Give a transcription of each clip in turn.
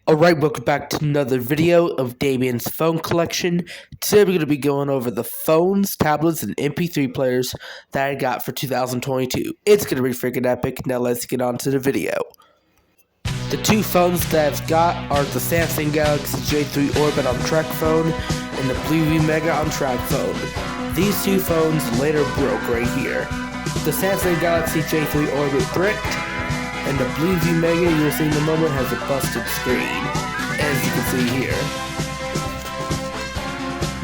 Alright, welcome back to another video of Damien's phone collection. Today we're going to be going over the phones, tablets, and MP3 players that I got for 2022. It's going to be freaking epic. Now let's get on to the video. The two phones that I've got are the Samsung Galaxy J3 Orbit on track phone and the BlueView Mega on track phone. These two phones later broke right here. The Samsung Galaxy J3 Orbit bricked, and the BlueView Mega you'll see in a moment has a busted screen, as you can see here.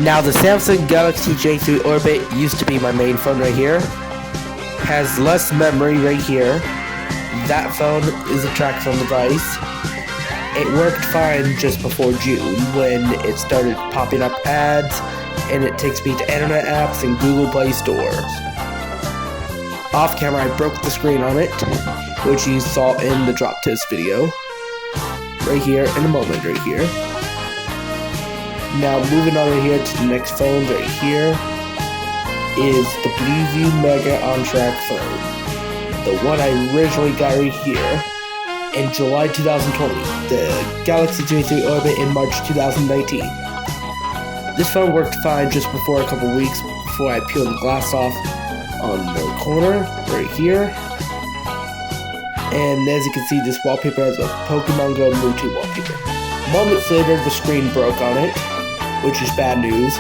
Now the Samsung Galaxy J3 Orbit used to be my main phone right here. Has less memory right here. That phone is a track phone device. It worked fine just before June when it started popping up ads and it takes me to internet apps and Google Play stores. Off camera I broke the screen on it, which you saw in the drop test video. Right here, in a moment right here. Now moving on right here to the next phone right here is the BlueView Mega on track phone. The one I originally got right here in July 2020. The Galaxy J3 Orbit in March 2019. This phone worked fine just before a couple weeks before I peeled the glass off on the corner right here. And as you can see, this wallpaper has a Pokemon Go Mewtwo wallpaper. Moments later, the screen broke on it, which is bad news.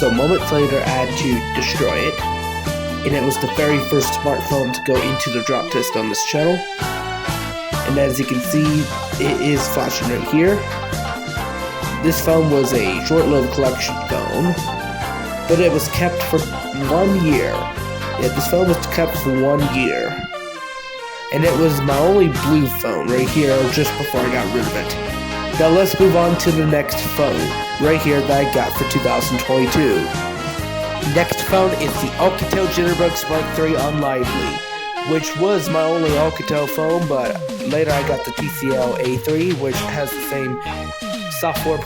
So moments later, I had to destroy it. And it was the very first smartphone to go into the drop test on this channel. And as you can see, it is flashing right here. This phone was a short-lived collection phone, but it was kept for 1 year. Yeah, this phone was kept for 1 year. And it was my only blue phone right here just before I got rid of it. Now let's move on to the next phone right here that I got for 2022. Next phone is the Alcatel Jitterbug Smart 3 on Lively, which was my only Alcatel phone, but later I got the TCL A3, which has the same software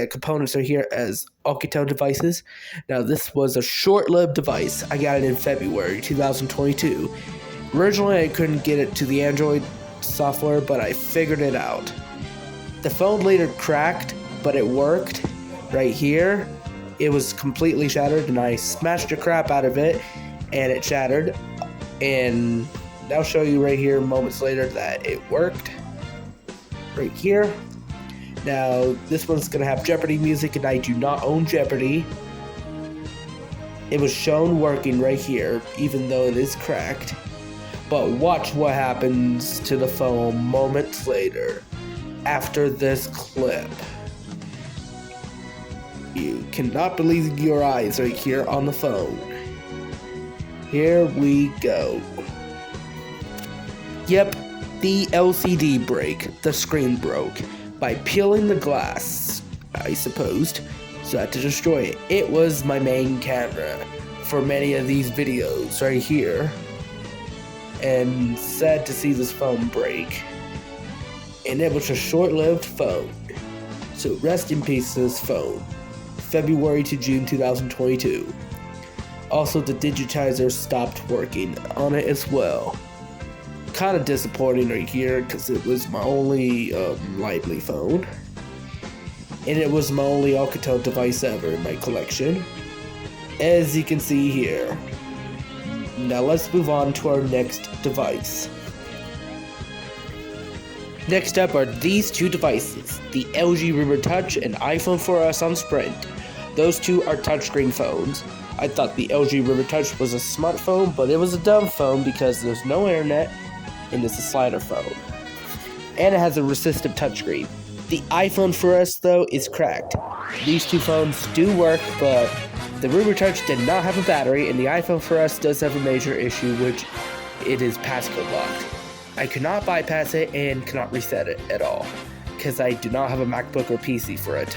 components are here as Alcatel devices. Now this was a short-lived device. I got it in February 2022. Originally I couldn't get it to the Android software, but I figured it out. The phone later cracked, but it worked right here. It was completely shattered and I smashed the crap out of it and it shattered. And I'll show you right here moments later that it worked. Right here. Now, this one's going to have Jeopardy music, and I do not own Jeopardy. It was shown working right here, even though it is cracked. But watch what happens to the phone moments later, after this clip. You cannot believe your eyes right here on the phone. Here we go. Yep, the LCD broke, the screen broke. By peeling the glass, I supposed, so I had to destroy it. It was my main camera for many of these videos right here. And sad to see this phone break. And it was a short-lived phone. So rest in peace to this phone. February to June 2022. Also, the digitizer stopped working on it as well. Kind of disappointing right here because it was my only Lively phone, and it was my only Alcatel device ever in my collection, as you can see here. Now let's move on to our next device. Next up are these two devices, the LG River Touch and iPhone 4S on Sprint. Those two are touchscreen phones. I thought the LG River Touch was a smartphone, but it was a dumb phone because there's no internet and it's a slider phone. And it has a resistive touchscreen. The iPhone 4S though is cracked. These two phones do work, but the River Touch did not have a battery, and the iPhone 4S does have a major issue, which it is passcode locked. I could not bypass it and cannot reset it at all, because I do not have a MacBook or PC for it.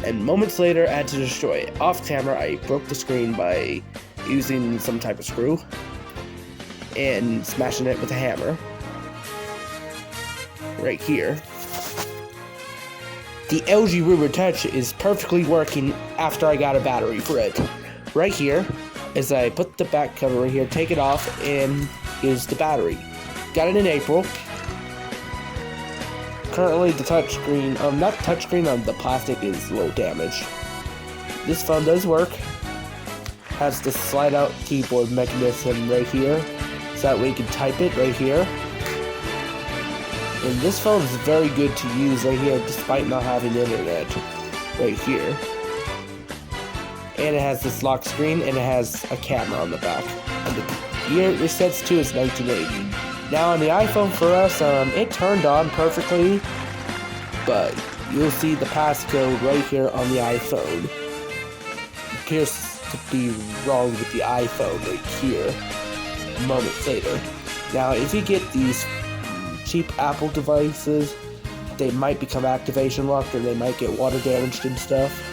And moments later I had to destroy it. Off camera I broke the screen by using some type of screw and smashing it with a hammer. Right here. The LG River Touch is perfectly working after I got a battery for it. Right here, as I put the back cover right here, take it off, and here's the battery. Got it in April. Currently, the touchscreen, not the touchscreen, the plastic is low damage. This phone does work. Has the slide out keyboard mechanism right here, so that way you can type it right here. And this phone is very good to use right here, despite not having internet right here. And it has this lock screen, and it has a camera on the back. And the year it sets to is 1980. Now on the iPhone for us, it turned on perfectly, but you'll see the passcode right here on the iPhone. It appears to be wrong with the iPhone right here, moments later. Now, if you get these cheap Apple devices, they might become activation locked, or they might get water damaged and stuff.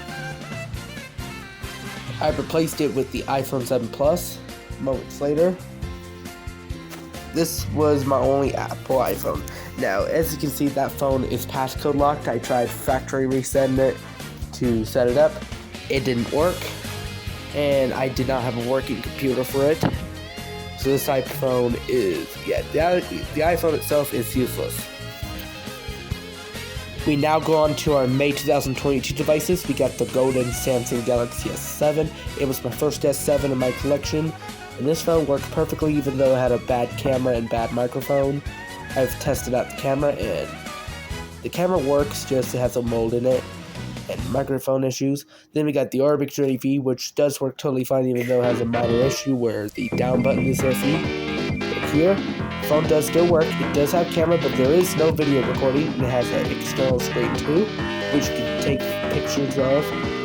I replaced it with the iPhone 7 Plus moments later. This was my only Apple iPhone. Now, as you can see, that phone is passcode locked. I tried factory resetting it to set it up. It didn't work, and I did not have a working computer for it. So this iPhone is, the iPhone itself is useless. We now go on to our May 2022 devices. We got the golden Samsung Galaxy S7. It was my first S7 in my collection, and this phone worked perfectly even though it had a bad camera and bad microphone. I've tested out the camera, and the camera works, just it has a mold in it and microphone issues. Then we got the Orbix JV, which does work totally fine even though it has a minor issue where the down button is iffy. Right here, phone does still work. It does have camera, but there is no video recording, and it has an external screen too, which you can take pictures of.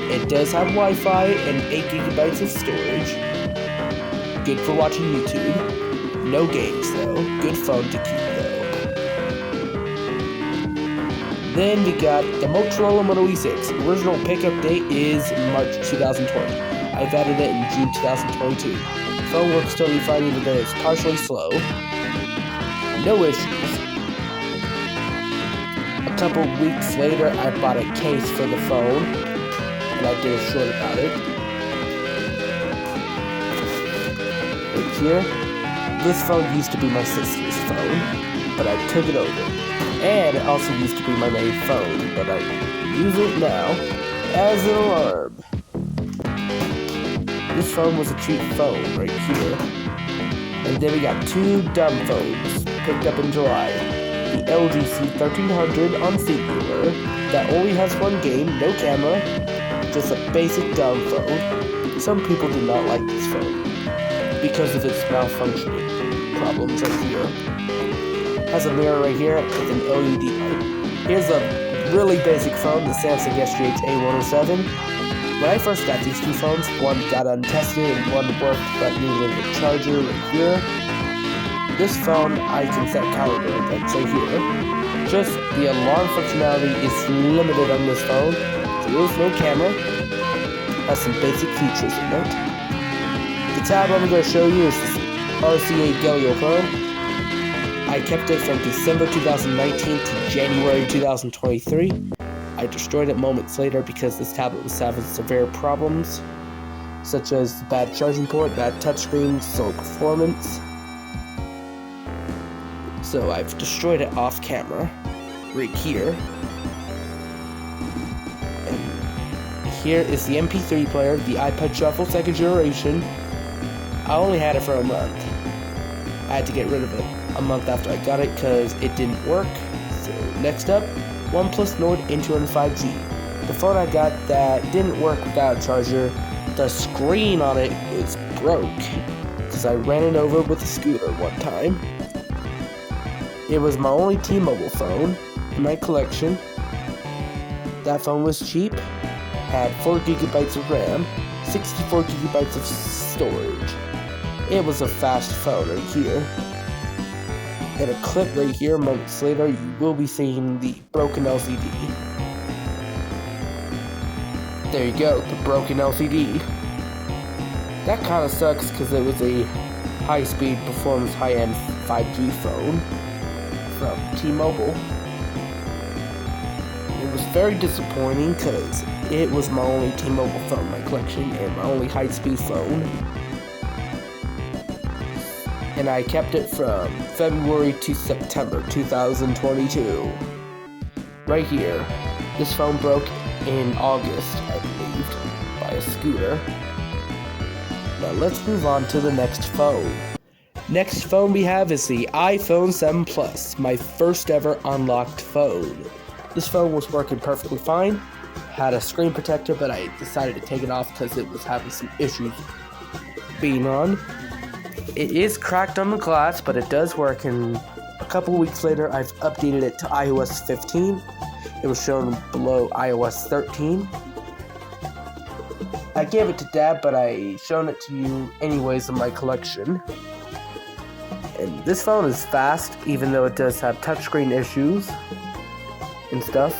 It does have Wi-Fi and 8 GB of storage. Good for watching YouTube. No games though. Good phone to keep though. Then we got the Motorola Moto E6. Original pickup date is March 2020. I've added it in June 2022. Phone works totally fine even though it's partially slow. No issues. A couple weeks later, I bought a case for the phone, and I did a short about it. Right here, this phone used to be my sister's phone, but I took it over. And it also used to be my main phone, but I use it now as an alarm. This phone was a cheap phone right here. And then we got two dumb phones picked up in July. The LG C1300 on Singular that only has one game, no camera, just a basic dumb phone. Some people did not like this phone because of its malfunctioning problems right here. Has a mirror right here with an LED light. Here's a really basic phone, the Samsung SGH A107. When I first got these two phones, one got untested and one worked but needed a charger right here. This phone, I can set calendar events right here. Just the alarm functionality is limited on this phone. There is no camera. Has some basic features in it. The tab I'm going to show you is this RCA Galileo phone. I kept it from December 2019 to January 2023. I destroyed it moments later because this tablet was having severe problems, such as bad charging port, bad touchscreen, slow performance. So I've destroyed it off camera, right here. And here is the MP3 player, the iPod Shuffle 2nd generation. I only had it for a month. I had to get rid of it a month after I got it because it didn't work. So next up, OnePlus Nord N200 5G. The phone I got that didn't work without a charger, the screen on it was broke because I ran it over with a scooter one time. It was my only T-Mobile phone in my collection. That phone was cheap, had 4 GB of RAM, 64 GB of storage. It was a fast phone right here. In a clip right here, moments later, you will be seeing the broken LCD. There you go, the broken LCD. That kind of sucks because it was a high-speed performance high-end 5G phone from T-Mobile. It was very disappointing because it was my only T-Mobile phone in my collection and my only high-speed phone. And I kept it from February to September 2022. right here. This phone broke in August, I believe, by a scooter. Now let's move on to the next phone. Next phone we have is the iPhone 7 Plus, my first ever unlocked phone. This phone was working perfectly fine, had a screen protector, but I decided to take it off because it was having some issues being on. It is cracked on the glass, but it does work, and a couple weeks later I've updated it to iOS 15. It was shown below iOS 13. I gave it to Dad, but I shown it to you anyways in my collection. And this phone is fast, even though it does have touchscreen issues and stuff.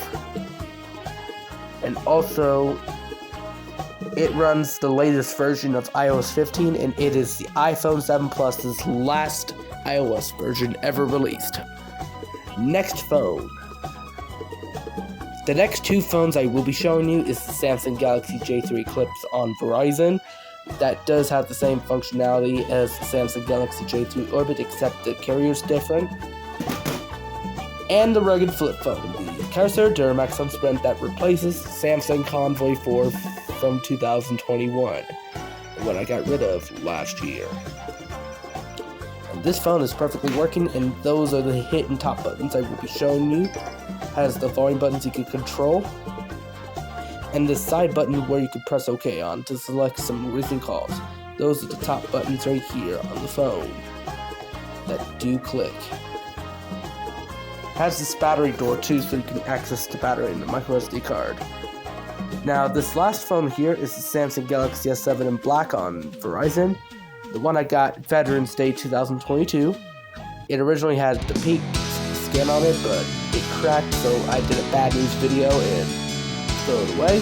And also, it runs the latest version of iOS 15, and it is the iPhone 7 Plus's last iOS version ever released. Next phone. The next two phones I will be showing you is the Samsung Galaxy J3 Eclipse on Verizon. That does have the same functionality as the Samsung Galaxy J3 Orbit, except the carrier's different. And the rugged flip phone, the Cursor Duramax Sunsprint that replaces Samsung Convoy 4 from 2021, what I got rid of last year. And this phone is perfectly working, and those are the hit and top buttons I will be showing you. Has the volume buttons you can control, and the side button where you can press OK on to select some recent calls. Those are the top buttons right here on the phone that do click. Has this battery door too, so you can access the battery in the microSD card. Now this last phone here is the Samsung Galaxy S7 in black on Verizon. The one I got Veterans Day 2022. It originally had the pink skin on it, but it cracked, so I did a bad news video and throw it away.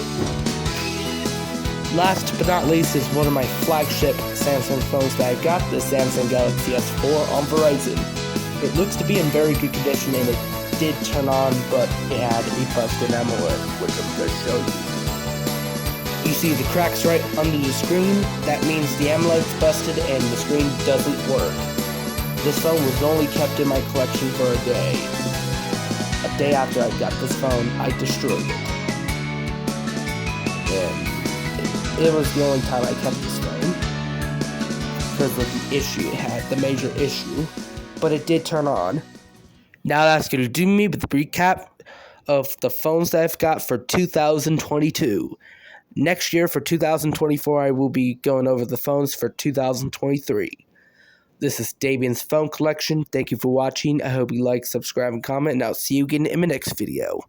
Last but not least is one of my flagship Samsung phones that I got, the Samsung Galaxy S4 on Verizon. It looks to be in very good condition, and it did turn on, but it had a busted AMOLED, which I'm going to show you. You see the cracks right under the screen? That means the AMOLED's busted and the screen doesn't work. This phone was only kept in my collection for a day. A day after I got this phone, I destroyed it. And it was the only time I kept this phone because of the issue it had, the major issue. But it did turn on. Now that's going to do me with a recap of the phones that I've got for 2022. Next year, for 2024, I will be going over the phones for 2023. This is Davian's Phone Collection. Thank you for watching. I hope you like, subscribe, and comment, and I'll see you again in my next video.